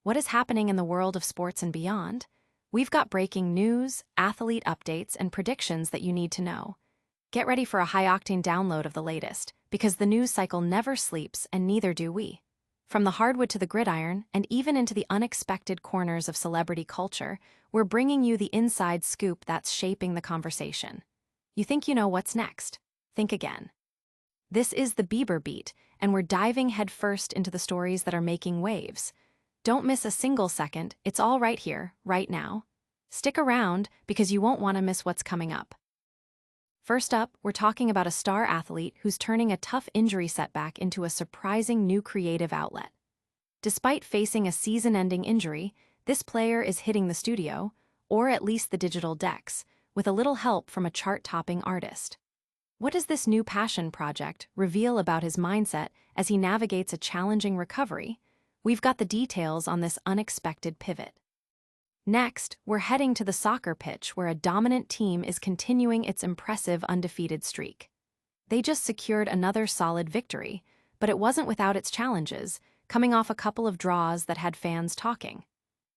What is happening in the world of sports and beyond? We've got breaking news, athlete updates, and predictions that you need to know. Get ready for a high-octane download of the latest, because the news cycle never sleeps and neither do we. From the hardwood to the gridiron, and even into the unexpected corners of celebrity culture, we're bringing you the inside scoop that's shaping the conversation. You think you know what's next? Think again. This is the Bieber Beat, and we're diving headfirst into the stories that are making waves. Don't miss a single second, it's all right here, right now. Stick around, because you won't want to miss what's coming up. First up, we're talking about a star athlete who's turning a tough injury setback into a surprising new creative outlet. Despite facing a season-ending injury, this player is hitting the studio, or at least the digital decks, with a little help from a chart-topping artist. What does this new passion project reveal about his mindset as he navigates a challenging recovery? We've got the details on this unexpected pivot. Next, we're heading to the soccer pitch where a dominant team is continuing its impressive undefeated streak. They just secured another solid victory, but it wasn't without its challenges, coming off a couple of draws that had fans talking.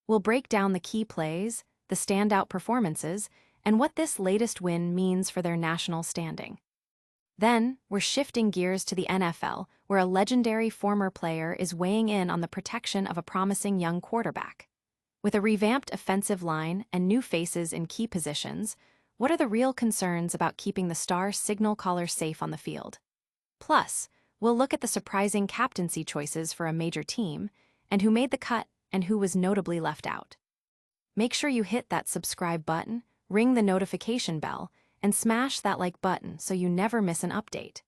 We'll break down the key plays, the standout performances, and what this latest win means for their national standing. Then, we're shifting gears to the NFL, where a legendary former player is weighing in on the protection of a promising young quarterback. With a revamped offensive line and new faces in key positions, what are the real concerns about keeping the star signal caller safe on the field? Plus, we'll look at the surprising captaincy choices for a major team, and who made the cut and who was notably left out. Make sure you hit that subscribe button, ring the notification bell, and smash that like button so you never miss an update.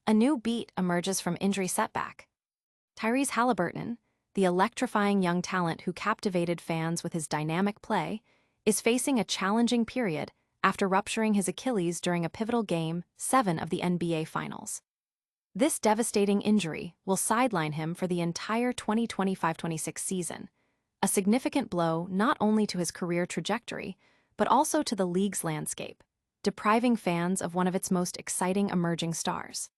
A new beat emerges from injury setback. Tyrese Haliburton, the electrifying young talent who captivated fans with his dynamic play, is facing a challenging period after rupturing his Achilles during a pivotal Game 7 of the NBA Finals. This devastating injury will sideline him for the entire 2025-26 season, a significant blow not only to his career trajectory, but also to the league's landscape, depriving fans of one of its most exciting emerging stars.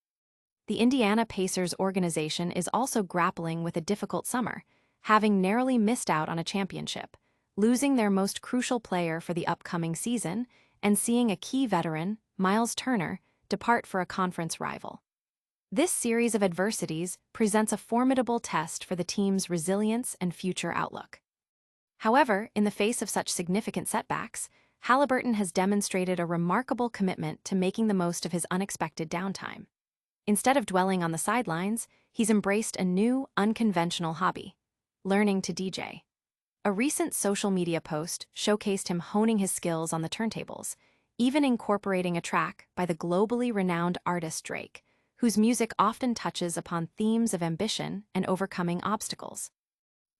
The Indiana Pacers organization is also grappling with a difficult summer, having narrowly missed out on a championship, losing their most crucial player for the upcoming season, and seeing a key veteran, Miles Turner, depart for a conference rival. This series of adversities presents a formidable test for the team's resilience and future outlook. However, in the face of such significant setbacks, Haliburton has demonstrated a remarkable commitment to making the most of his unexpected downtime. Instead of dwelling on the sidelines, he's embraced a new, unconventional hobby: learning to DJ. A recent social media post showcased him honing his skills on the turntables, even incorporating a track by the globally renowned artist Drake, whose music often touches upon themes of ambition and overcoming obstacles.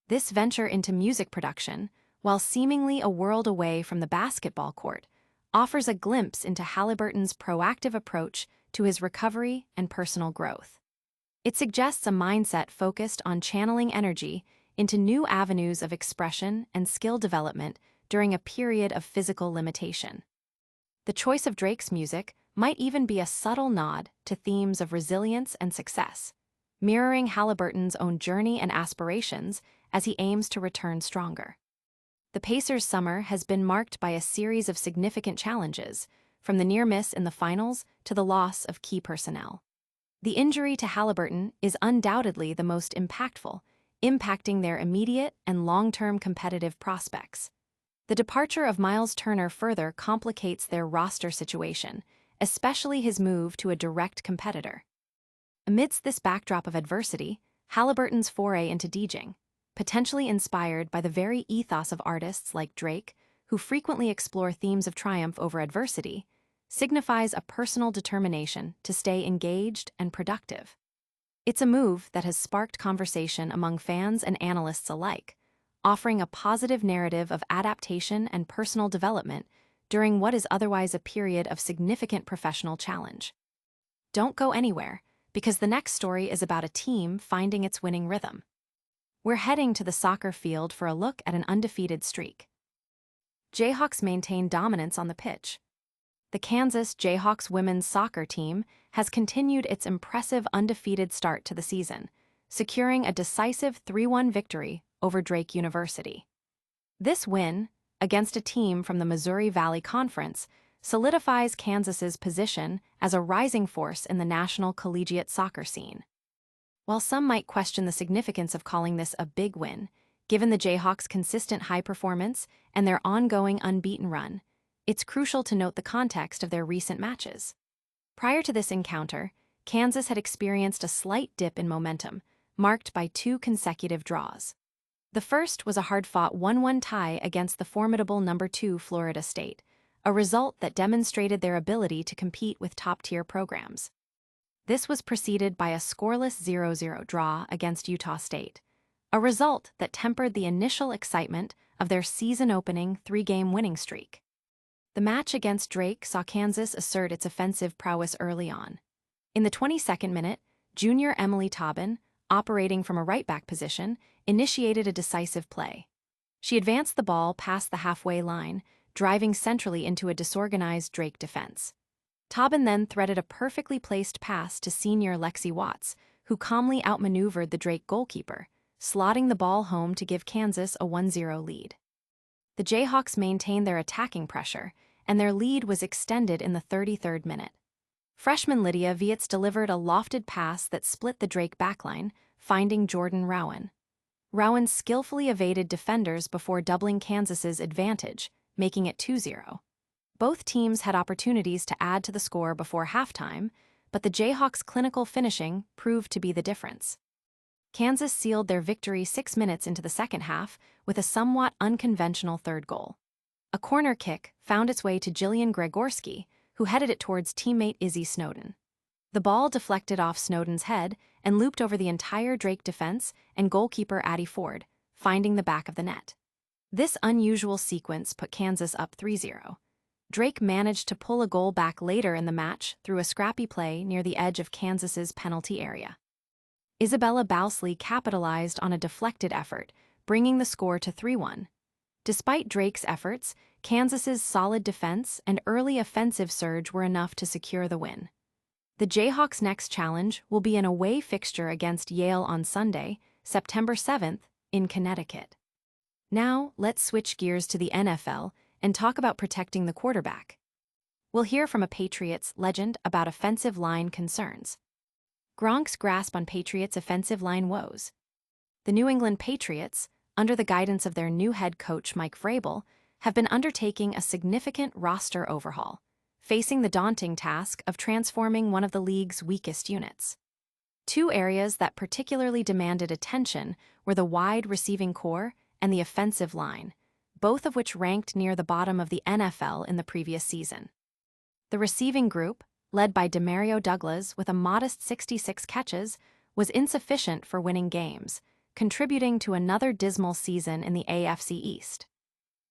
This venture into music production, while seemingly a world away from the basketball court, offers a glimpse into Haliburton's proactive approach to his recovery and personal growth. It suggests a mindset focused on channeling energy into new avenues of expression and skill development during a period of physical limitation. The choice of Drake's music might even be a subtle nod to themes of resilience and success, mirroring Haliburton's own journey and aspirations as he aims to return stronger. The Pacers' summer has been marked by a series of significant challenges, from the near miss in the finals to the loss of key personnel. The injury to Haliburton is undoubtedly the most impactful, impacting their immediate and long-term competitive prospects. The departure of Miles Turner further complicates their roster situation, especially his move to a direct competitor. Amidst this backdrop of adversity, Haliburton's foray into DJing, potentially inspired by the very ethos of artists like Drake, who frequently explore themes of triumph over adversity, signifies a personal determination to stay engaged and productive. It's a move that has sparked conversation among fans and analysts alike, offering a positive narrative of adaptation and personal development during what is otherwise a period of significant professional challenge. Don't go anywhere, because the next story is about a team finding its winning rhythm. We're heading to the soccer field for a look at an undefeated streak. Jayhawks maintain dominance on the pitch. The Kansas Jayhawks women's soccer team has continued its impressive undefeated start to the season, securing a decisive 3-1 victory over Drake University. This win, against a team from the Missouri Valley Conference, solidifies Kansas's position as a rising force in the national collegiate soccer scene. While some might question the significance of calling this a big win, given the Jayhawks' consistent high performance and their ongoing unbeaten run, it's crucial to note the context of their recent matches. Prior to this encounter, Kansas had experienced a slight dip in momentum, marked by 2 consecutive draws. The first was a hard-fought 1-1 tie against the formidable number 2 Florida State, a result that demonstrated their ability to compete with top-tier programs. This was preceded by a scoreless 0-0 draw against Utah State, a result that tempered the initial excitement of their season-opening 3-game winning streak. The match against Drake saw Kansas assert its offensive prowess early on. In the 22nd minute, junior Emily Taubin, operating from a right-back position, initiated a decisive play. She advanced the ball past the halfway line, driving centrally into a disorganized Drake defense. Taubin then threaded a perfectly placed pass to senior Lexi Watts, who calmly outmaneuvered the Drake goalkeeper, slotting the ball home to give Kansas a 1-0 lead. The Jayhawks maintained their attacking pressure, and their lead was extended in the 33rd minute. Freshman Lydia Vietz delivered a lofted pass that split the Drake backline, finding Jordan Rowan. Rowan skillfully evaded defenders before doubling Kansas's advantage, making it 2-0. Both teams had opportunities to add to the score before halftime, but the Jayhawks' clinical finishing proved to be the difference. Kansas sealed their victory 6 minutes into the second half with a somewhat unconventional third goal. A corner kick found its way to Jillian Gregorski, who headed it towards teammate Izzy Snowden. The ball deflected off Snowden's head and looped over the entire Drake defense and goalkeeper Addie Ford, finding the back of the net. This unusual sequence put Kansas up 3-0. Drake managed to pull a goal back later in the match through a scrappy play near the edge of Kansas's penalty area. Isabella Bowsley capitalized on a deflected effort, bringing the score to 3-1. Despite Drake's efforts, Kansas's solid defense and early offensive surge were enough to secure the win. The Jayhawks' next challenge will be an away fixture against Yale on Sunday, September 7th, in Connecticut. Now, let's switch gears to the NFL and talk about protecting the quarterback. We'll hear from a Patriots legend about offensive line concerns. Gronk's grasp on Patriots' offensive line woes. The New England Patriots, under the guidance of their new head coach Mike Vrabel, have been undertaking a significant roster overhaul, facing the daunting task of transforming one of the league's weakest units. 2 areas that particularly demanded attention were the wide receiving core and the offensive line, both of which ranked near the bottom of the NFL in the previous season. The receiving group, led by Demario Douglas with a modest 66 catches, was insufficient for winning games, contributing to another dismal season in the AFC East.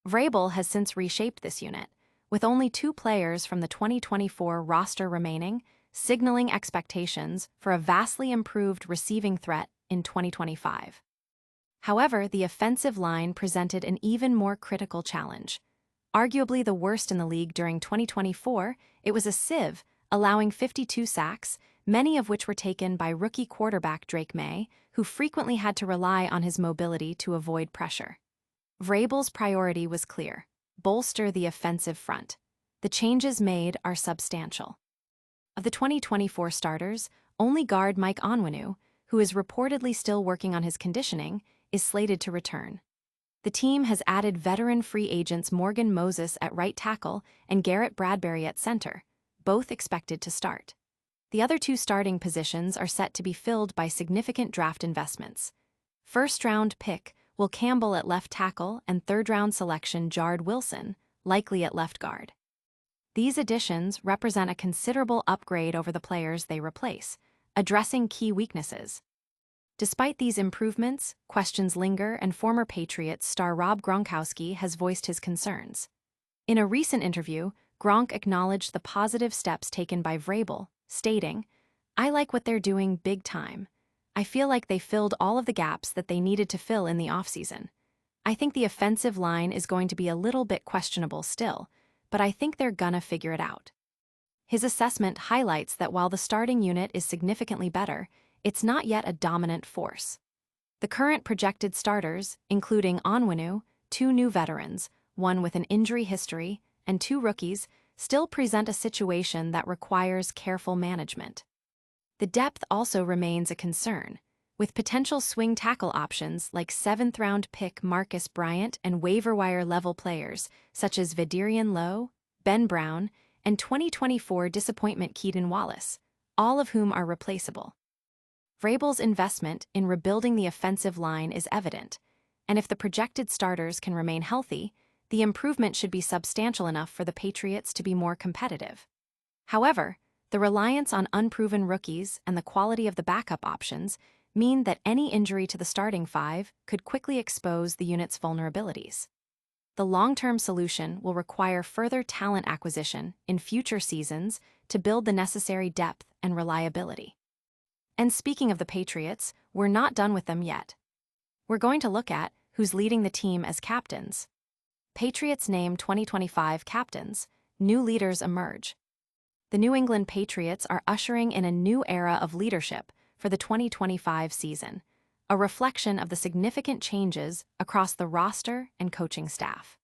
Vrabel has since reshaped this unit, with only 2 players from the 2024 roster remaining, signaling expectations for a vastly improved receiving threat in 2025. However, the offensive line presented an even more critical challenge. Arguably the worst in the league during 2024, it was a sieve, allowing 52 sacks, many of which were taken by rookie quarterback Drake May, who frequently had to rely on his mobility to avoid pressure. Vrabel's priority was clear: bolster the offensive front. The changes made are substantial. Of the 2024 starters, only guard Mike Onwenu, who is reportedly still working on his conditioning, is slated to return. The team has added veteran free agents Morgan Moses at right tackle and Garrett Bradbury at center, both expected to start. The other 2 starting positions are set to be filled by significant draft investments. First-round pick Will Campbell at left tackle and third-round selection Jard Wilson, likely at left guard. These additions represent a considerable upgrade over the players they replace, addressing key weaknesses. Despite these improvements, questions linger, and former Patriots star Rob Gronkowski has voiced his concerns. In a recent interview, Gronk acknowledged the positive steps taken by Vrabel, stating, "I like what they're doing big time. I feel like they filled all of the gaps that they needed to fill in the offseason. I think the offensive line is going to be a little bit questionable still, but I think they're gonna figure it out." His assessment highlights that while the starting unit is significantly better, it's not yet a dominant force. The current projected starters, including Onwenu, two new veterans, one with an injury history, and two rookies, still present a situation that requires careful management. The depth also remains a concern, with potential swing tackle options like 7th-round pick Marcus Bryant and waiver-wire-level players such as Vederian Lowe, Ben Brown, and 2024 disappointment Keaton Wallace, all of whom are replaceable. Vrabel's investment in rebuilding the offensive line is evident, and if the projected starters can remain healthy, the improvement should be substantial enough for the Patriots to be more competitive. However, the reliance on unproven rookies and the quality of the backup options mean that any injury to the starting five could quickly expose the unit's vulnerabilities. The long-term solution will require further talent acquisition in future seasons to build the necessary depth and reliability. And speaking of the Patriots, we're not done with them yet. We're going to look at who's leading the team as captains. Patriots name 2025 captains. New leaders emerge. The New England Patriots are ushering in a new era of leadership for the 2025 season, a reflection of the significant changes across the roster and coaching staff.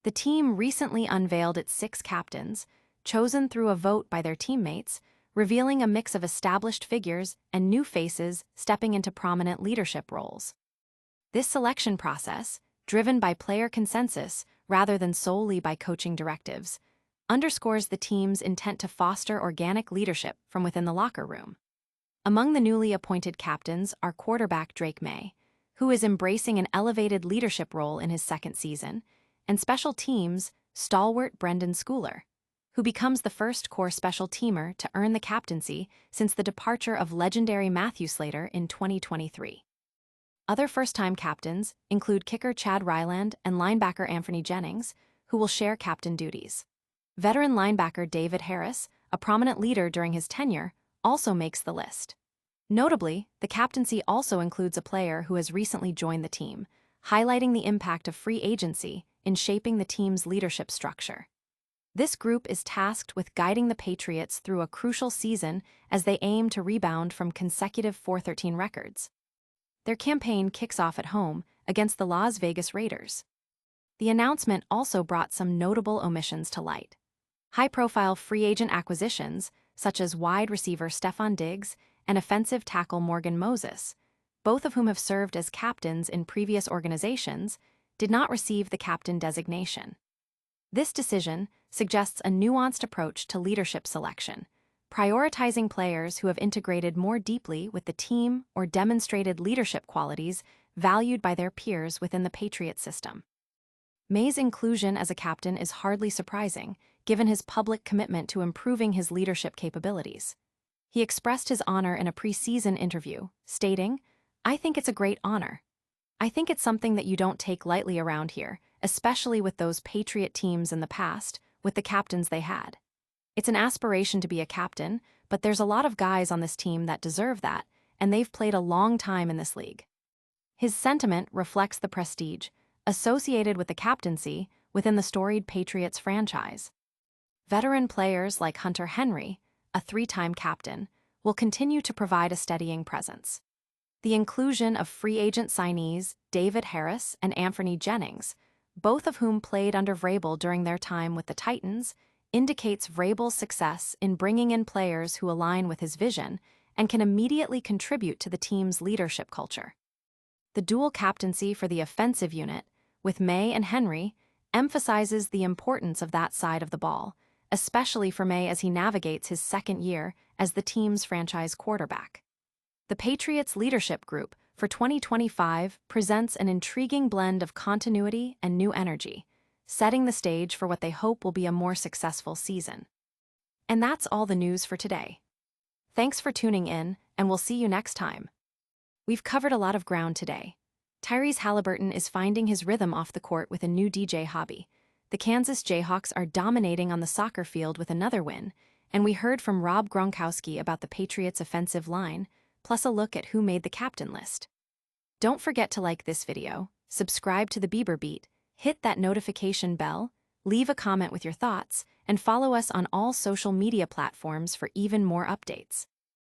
The team recently unveiled its 6 captains, chosen through a vote by their teammates, revealing a mix of established figures and new faces stepping into prominent leadership roles. This selection process, driven by player consensus rather than solely by coaching directives, underscores the team's intent to foster organic leadership from within the locker room. Among the newly appointed captains are quarterback Drake May, who is embracing an elevated leadership role in his second season, and special teams stalwart Brendan Schooler, who becomes the first core special teamer to earn the captaincy since the departure of legendary Matthew Slater in 2023. Other first-time captains include kicker Chad Ryland and linebacker Anthony Jennings, who will share captain duties. Veteran linebacker David Harris, a prominent leader during his tenure, also makes the list. Notably, the captaincy also includes a player who has recently joined the team, highlighting the impact of free agency in shaping the team's leadership structure. This group is tasked with guiding the Patriots through a crucial season as they aim to rebound from consecutive 4-13 records. Their campaign kicks off at home against the Las Vegas Raiders. The announcement also brought some notable omissions to light. High-profile free agent acquisitions, such as wide receiver Stefon Diggs and offensive tackle Morgan Moses, both of whom have served as captains in previous organizations, did not receive the captain designation. This decision suggests a nuanced approach to leadership selection, prioritizing players who have integrated more deeply with the team or demonstrated leadership qualities valued by their peers within the Patriots system. May's inclusion as a captain is hardly surprising, given his public commitment to improving his leadership capabilities. He expressed his honor in a preseason interview, stating, "I think it's a great honor. I think it's something that you don't take lightly around here, especially with those Patriot teams in the past, with the captains they had. It's an aspiration to be a captain, but there's a lot of guys on this team that deserve that, and they've played a long time in this league." His sentiment reflects the prestige associated with the captaincy within the storied Patriots franchise. Veteran players like Hunter Henry, a 3-time captain, will continue to provide a steadying presence. The inclusion of free agent signees David Harris and Anthony Jennings, both of whom played under Vrabel during their time with the Titans, indicates Vrabel's success in bringing in players who align with his vision and can immediately contribute to the team's leadership culture. The dual captaincy for the offensive unit, with May and Henry, emphasizes the importance of that side of the ball, especially for May as he navigates his second year as the team's franchise quarterback. The Patriots leadership group for 2025 presents an intriguing blend of continuity and new energy, setting the stage for what they hope will be a more successful season. And that's all the news for today. Thanks for tuning in, and we'll see you next time. We've covered a lot of ground today. Tyrese Haliburton is finding his rhythm off the court with a new DJ hobby. The Kansas Jayhawks are dominating on the soccer field with another win, and we heard from Rob Gronkowski about the Patriots' offensive line, plus a look at who made the captain list. Don't forget to like this video, subscribe to the Bieber Beat, hit that notification bell, leave a comment with your thoughts, and follow us on all social media platforms for even more updates.